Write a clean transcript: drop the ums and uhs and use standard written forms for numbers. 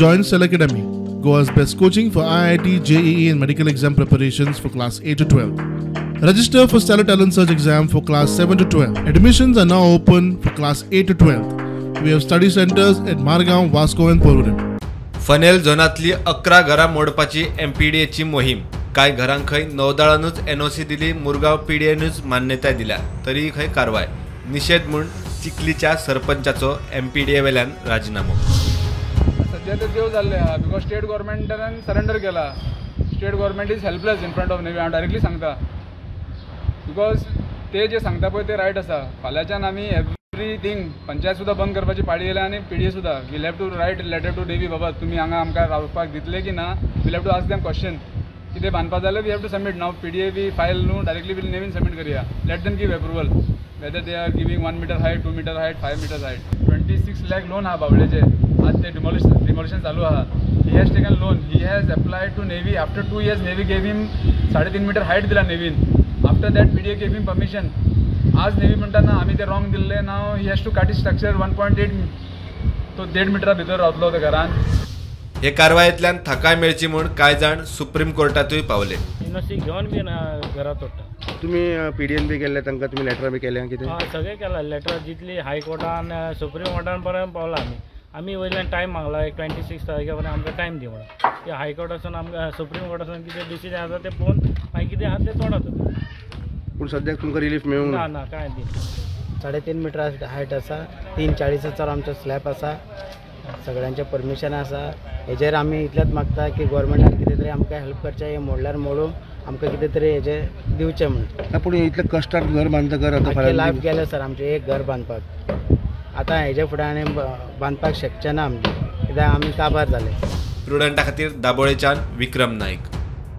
Join Cell Academy, Goa's best coaching for IIT, JEE and medical exam preparations for class 8 to 12. Register for Stellar Talent Search exam for class 7 to 12. Admissions are now open for class 8 to 12. We have study centers at Margao, Vasco and Porvorim. Funnel झोनातली 11 घरां मोडपाची MPDAची मोहीम. काय घरांक खंय नौदळानूच NOC दिली, मुरगांव PDAनूच मान्यताय दिल्या, तरी खंय कारवाय. निषेध म्हूण चिखलीच्या सरपंचाचो MPDA वेल्यान राजीनामो. सध्या तर देव जाल्ले हा बिकॉज स्टेट गव्हर्नमेंटान सरेंडर केला. State government is helpless in front of navy. हांव डायरेक्टली सांगता बिकॉज ते जे सांगता पळय ते रायट आसा. फाल्यांच्यान आमी एवरीथिंग पंचायत सुद्धा बंद करपाची पाळी येयल्या आनी PDA सुद्धा. Will have to write letter to navy बाबा तुम्ही हांगा आमकां रावपाक दितले की ना. Will have to ask them question. कितें बांदपा जाल्यार वी हॅव टू सबमीट. नाव PDA बी फायल न्हू डायरेक्टली वील नेवीन सबमीट करया. Let them give approval whether they are giving 1 meter height, 2 meter height, 5 meter height. 26 lakh loan हा बावळेचे. आज ते डिमोलिशन चालू आहा. He has taken loan. He has applied to navy. After 2 years navy gave him 3.5 metre height दिला नेव्हीन. After that PDA gave him permission. आज navy म्हणटाना आमी ते रॉंग दिल्ले. Now he has to cut structure 1.8 to 1.5 मीटरा भितर रावतलो त्या घरान. हे कारवायेंतल्यान थाकाय मेळची म्हूण कांय जाण सुप्रीम कोर्टातूय पावले. NOC घेवन बी घरा तोडटा. तुम्ही PDN बी केले तांकां, तुम्ही लेटर बी केले कितें? सगळें केलां. लेटर जितली हायकोर्टान सुप्रीम कोर्टान पर्यंत पावला. आमी वयल्यान टायम मागला. 26 तारखे पर्यंत आमकां टायम दी म्हणून. ते हायकोर्टासून आमकां सुप्रीम कोर्टासून कितें डिसिजन आसा तें पळोवन मागीर कितें आसा तें तोडा तुमी. पूण सद्याक तुमकां रिलीफ मेळूंक ना? ना कांय दी. 3.5 मीटर हायट आसा. 3.40 आमचो स्लॅब आसा. सगळ्यांचे परमिशन आसा. हेजेर आमी इतलेंच मागता की गव्हर्मेंटान कितें तरी आमकां हेल्प करचें. हे मोडल्यार मोडून आमकां कितें तरी हेजे दिवचें म्हणून. पूण इतले कश्टान घर बांदता घर आतां लायफ गेलें सर आमचें एक घर बांदपाक. आतां हेजे फुडें आनी बांदपाक शकचें ना आमचें कित्याक आमी काबार जाले. प्रुडंटा खातीर दाबोळेच्यान विक्रम नाईक.